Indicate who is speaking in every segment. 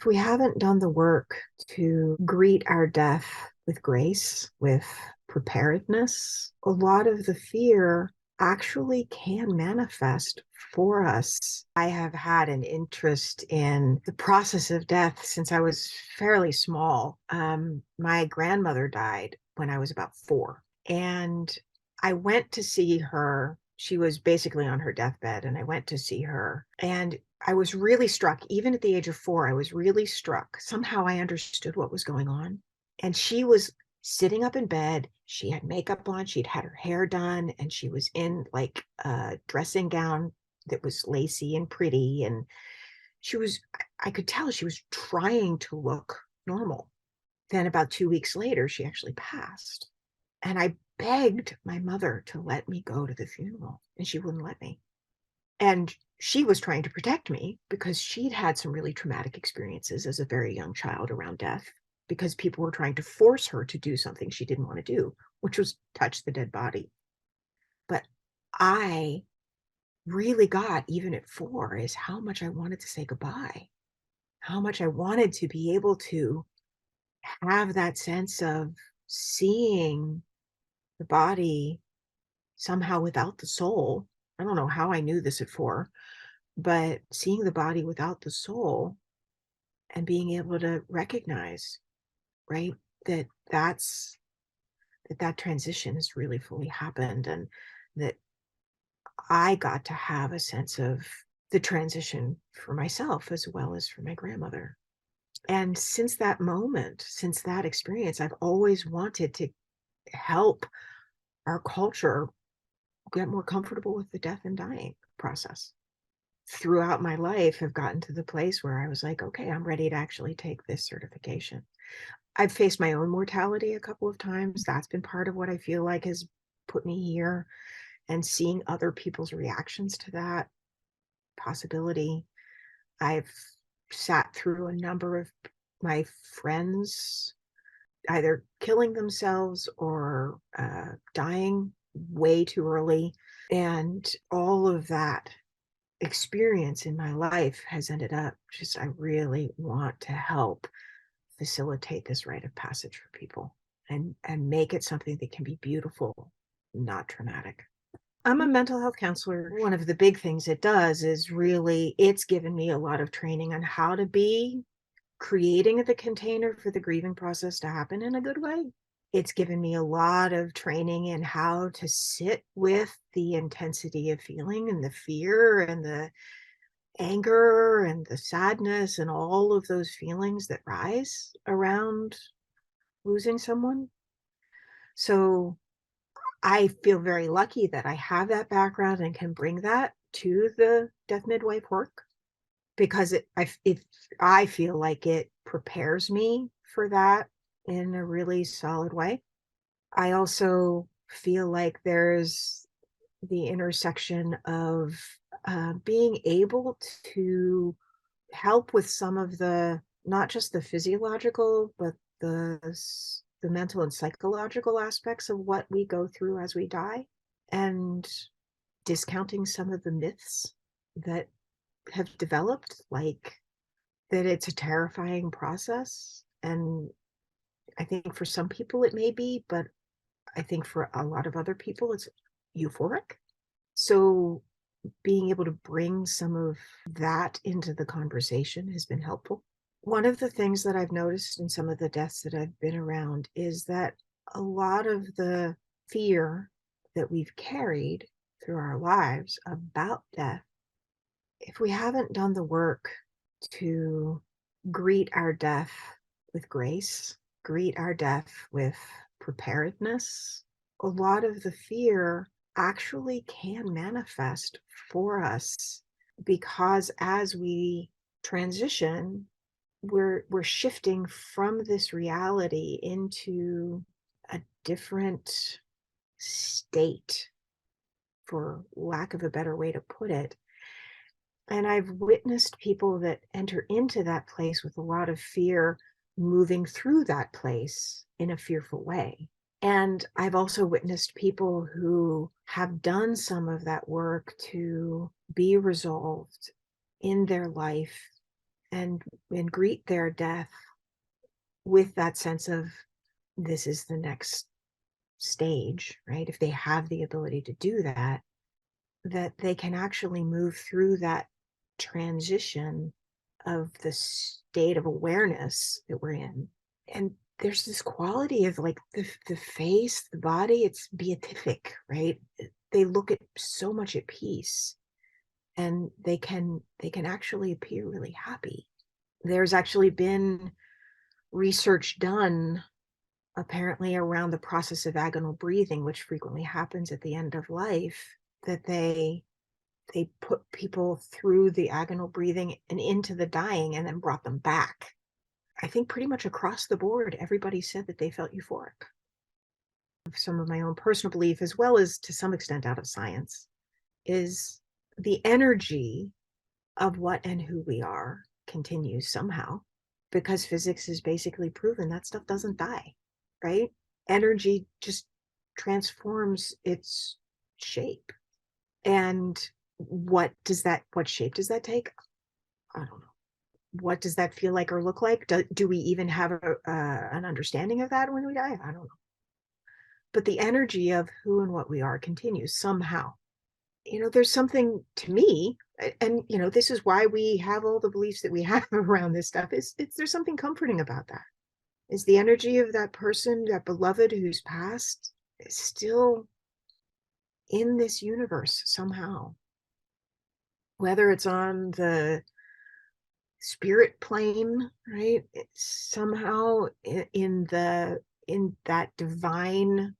Speaker 1: If we haven't done the work to greet our death with grace, with preparedness, a lot of the fear actually can manifest for us. I have had an interest in the process of death since I was fairly small. My grandmother died when I was about 4, and I went to see her. She was basically on her deathbed, and I went to see her. And I was really struck, even at the age of 4, I was really struck. Somehow I understood what was going on. And she was sitting up in bed. She had makeup on, she'd had her hair done, and she was in like a dressing gown that was lacy and pretty. And I could tell she was trying to look normal. Then about 2 weeks later, she actually passed. And I begged my mother to let me go to the funeral, and she wouldn't let me. And she was trying to protect me because she'd had some really traumatic experiences as a very young child around death, because people were trying to force her to do something she didn't want to do, which was touch the dead body. But I really got, even at 4, is how much I wanted to say goodbye, how much I wanted to be able to have that sense of seeing the body somehow without the soul. I don't know how I knew this at 4, but seeing the body without the soul and being able to recognize, right, that that transition has really fully happened, and that I got to have a sense of the transition for myself as well as for my grandmother. And since that moment, since that experience, I've always wanted to help our culture get more comfortable with the death and dying process. Throughout my life, have gotten to the place where I was like, okay, I'm ready to actually take this certification. I've faced my own mortality a couple of times. That's been part of what I feel like has put me here, and seeing other people's reactions to that possibility. I've sat through a number of my friends either killing themselves or dying way too early. And all of that experience in my life has ended up just, I really want to help facilitate this rite of passage for people, and make it something that can be beautiful, not traumatic. I'm a mental health counselor. One of the big things it does is really, it's given me a lot of training on how to be creating the container for the grieving process to happen in a good way. It's given me a lot of training in how to sit with the intensity of feeling and the fear and the anger and the sadness and all of those feelings that rise around losing someone. So I feel very lucky that I have that background and can bring that to the death midwife work, because I feel like it prepares me for that in a really solid way. I also feel like there's the intersection of being able to help with some of the, not just the physiological, but the the mental and psychological aspects of what we go through as we die, and discounting some of the myths that have developed, like that it's a terrifying process. And I think for some people it may be, but I think for a lot of other people it's euphoric. So being able to bring some of that into the conversation has been helpful. One of the things that I've noticed in some of the deaths that I've been around is that a lot of the fear that we've carried through our lives about death, if we haven't done the work to greet our death with grace, greet our death with preparedness, a lot of the fear actually can manifest for us, because as we transition, we're shifting from this reality into a different state, for lack of a better way to put it. And I've witnessed people that enter into that place with a lot of fear, moving through that place in a fearful way. And I've also witnessed people who have done some of that work to be resolved in their life and greet their death with that sense of this is the next stage, right? If they have the ability to do that, that they can actually move through that transition of the state of awareness that we're in. And there's this quality of like the face, the body, it's beatific, right? They look at so much at peace, and they can actually appear really happy. There's actually been research done apparently around the process of vaginal breathing, which frequently happens at the end of life, that they put people through the vaginal breathing and into the dying and then brought them back. I think pretty much across the board, everybody said that they felt euphoric. Some of my own personal belief, as well as to some extent out of science, is the energy of what and who we are continues somehow, because physics is basically proven that stuff doesn't die, right? Energy just transforms its shape. And what shape does that take? I don't know. What does that feel like or look like? Do we even have an understanding of that when we die? I don't know. But the energy of who and what we are continues somehow. There's something to me, and this is why we have all the beliefs that we have around this stuff, is there's something comforting about that. Is the energy of that person, that beloved who's passed, is still in this universe somehow. Whether it's on the spirit plane, right? It's somehow in that divine,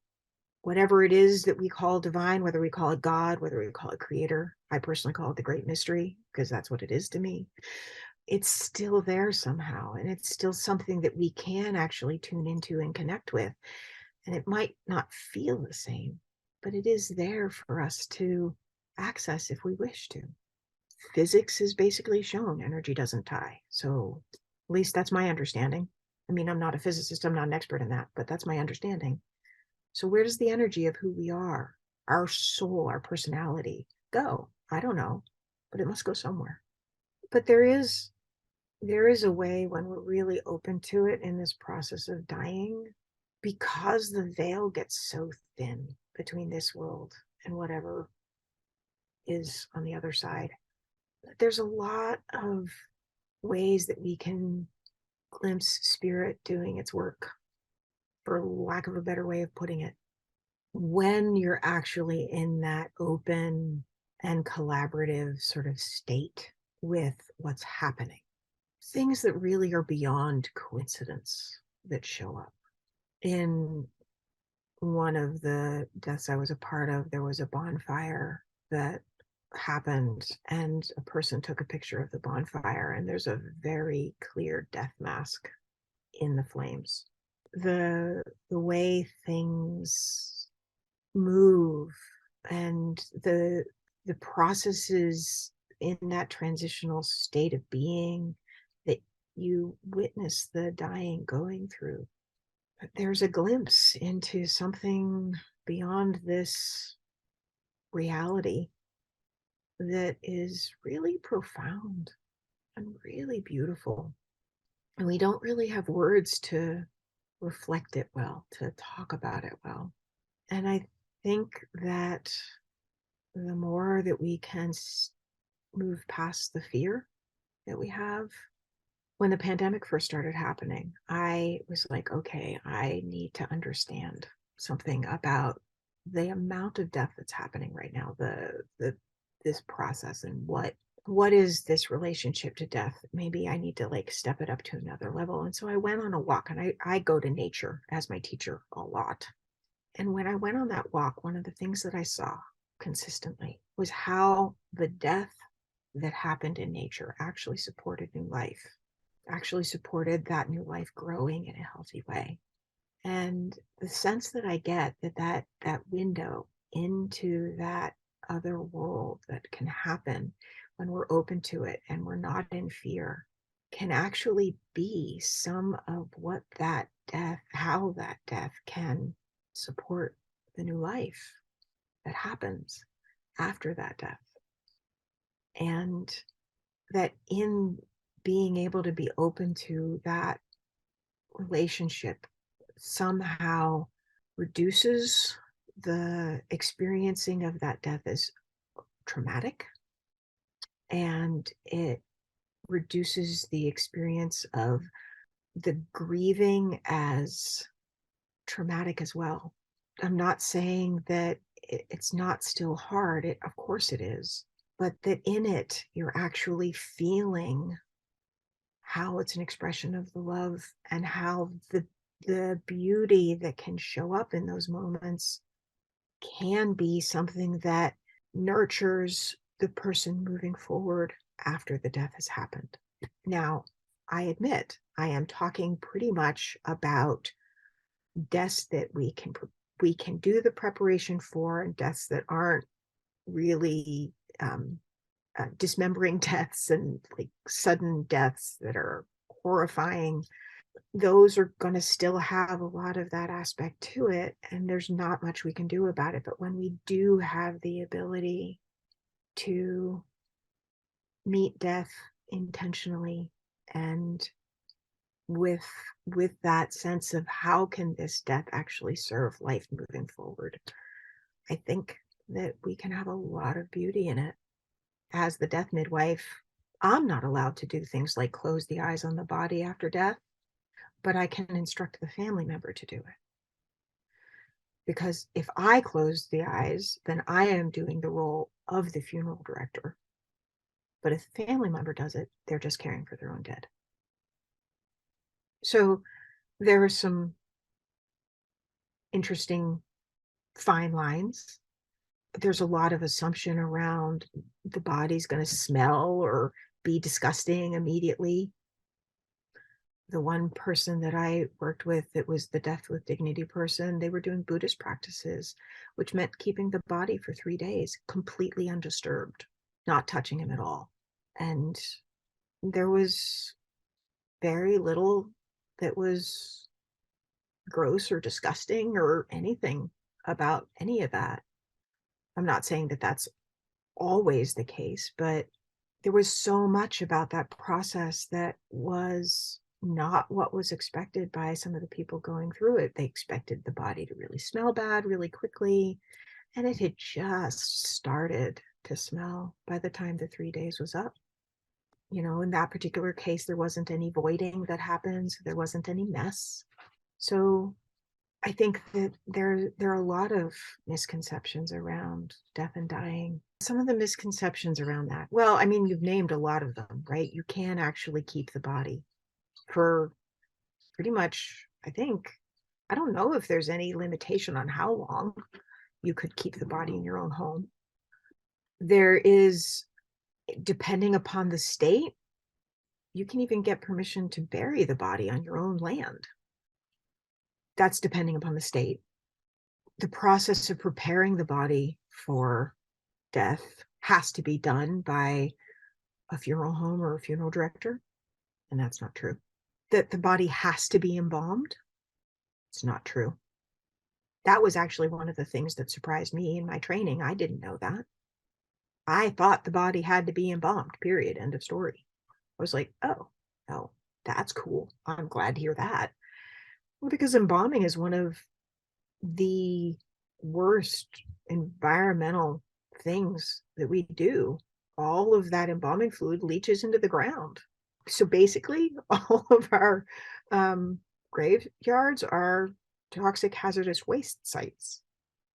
Speaker 1: whatever it is that we call divine, whether we call it God, whether we call it creator. I personally call it the great mystery, because that's what it is to me. It's still there somehow, and it's still something that we can actually tune into and connect with. And it might not feel the same, but it is there for us to access if we wish to. Physics has basically shown energy doesn't die. So at least that's my understanding. I mean, I'm not a physicist, I'm not an expert in that, but that's my understanding. So where does the energy of who we are, our soul, our personality go? I don't know, but it must go somewhere. But there is a way when we're really open to it in this process of dying, because the veil gets so thin between this world and whatever is on the other side. There's a lot of ways that we can glimpse spirit doing its work, for lack of a better way of putting it, when you're actually in that open and collaborative sort of state with what's happening. Things that really are beyond coincidence that show up. In one of the deaths I was a part of, there was a bonfire that happened, and a person took a picture of the bonfire, and there's a very clear death mask in the flames. The way things move, and the processes in that transitional state of being that you witness the dying going through. But there's a glimpse into something beyond this reality that is really profound and really beautiful. And we don't really have words to reflect it well, to talk about it well. And I think that the more that we can move past the fear that we have. When the pandemic first started happening, I was like, okay, I need to understand something about the amount of death that's happening right now, this process, and what is this relationship to death. Maybe I need to like step it up to another level. And so I went on a walk, and I go to nature as my teacher a lot. And when I went on that walk, one of the things that I saw consistently was how the death that happened in nature actually supported new life, actually supported that new life growing in a healthy way. And the sense that I get that window into that other world that can happen when we're open to it and we're not in fear, can actually be some of what that death, how that death can support the new life that happens after that death. And that in being able to be open to that relationship somehow reduces the experiencing of that death as traumatic, and it reduces the experience of the grieving as traumatic as well. I'm not saying that it's not still hard. Of course it is, but that in it, you're actually feeling how it's an expression of the love, and how the beauty that can show up in those moments can be something that nurtures the person moving forward after the death has happened. Now, I admit I am talking pretty much about deaths that we can do the preparation for, and deaths that aren't really dismembering deaths and like sudden deaths that are horrifying. Those are going to still have a lot of that aspect to it, and there's not much we can do about it. But when we do have the ability to meet death intentionally, and with that sense of how can this death actually serve life moving forward, I think that we can have a lot of beauty in it. As the death midwife, I'm not allowed to do things like close the eyes on the body after death, but I can instruct the family member to do it. Because if I close the eyes, then I am doing the role of the funeral director. But if the family member does it, they're just caring for their own dead. So there are some interesting fine lines. There's a lot of assumption around the body's going to smell or be disgusting immediately. The one person that I worked with that was the death with dignity person, they were doing Buddhist practices, which meant keeping the body for 3 days completely undisturbed, not touching him at all. And there was very little that was gross or disgusting or anything about any of that. I'm not saying that that's always the case, but there was so much about that process that was not what was expected by some of the people going through it. They expected the body to really smell bad really quickly, and it had just started to smell by the time the 3 days was up. In that particular case, there wasn't any voiding that happened, so there wasn't any mess. So I think that there are a lot of misconceptions around death and dying. Some of the misconceptions around that, well, I mean, you've named a lot of them, right? You can actually keep the body for pretty much, I think, I don't know if there's any limitation on how long you could keep the body in your own home. There is, depending upon the state, you can even get permission to bury the body on your own land. That's depending upon the state. The process of preparing the body for death has to be done by a funeral home or a funeral director, and that's not true. That the body has to be embalmed, it's not true. That was actually one of the things that surprised me in my training. I didn't know that. I thought the body had to be embalmed, period, end of story. I was like, oh, no, that's cool. I'm glad to hear that. Well, because embalming is one of the worst environmental things that we do. All of that embalming fluid leaches into the ground. So basically, all of our graveyards are toxic hazardous waste sites,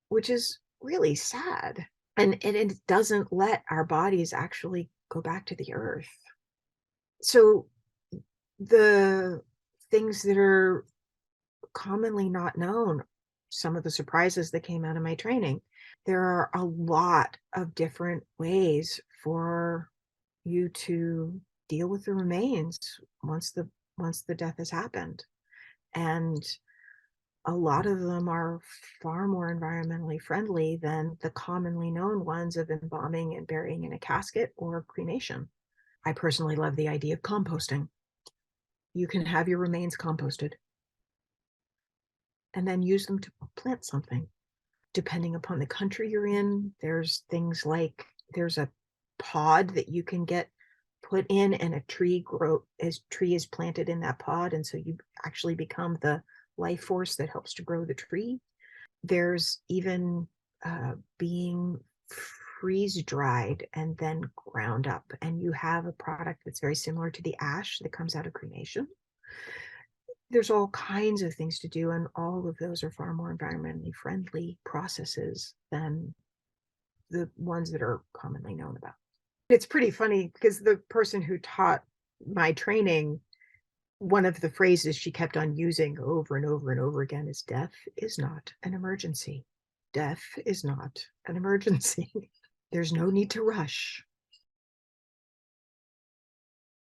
Speaker 1: which is really sad. And it doesn't let our bodies actually go back to the earth. So the things that are commonly not known, some of the surprises that came out of my training, there are a lot of different ways for you to deal with the remains once the death has happened. And a lot of them are far more environmentally friendly than the commonly known ones of embalming and burying in a casket or cremation. I personally love the idea of composting. You can have your remains composted and then use them to plant something. Depending upon the country you're in, there's things like there's a pod that you can get put in and a tree is planted in that pod, and so you actually become the life force that helps to grow the tree. There's even being freeze dried and then ground up, and you have a product that's very similar to the ash that comes out of cremation. There's all kinds of things to do, and all of those are far more environmentally friendly processes than the ones that are commonly known about. It's pretty funny because the person who taught my training, one of the phrases she kept on using over and over and over again is death is not an emergency. Death is not an emergency. There's no need to rush.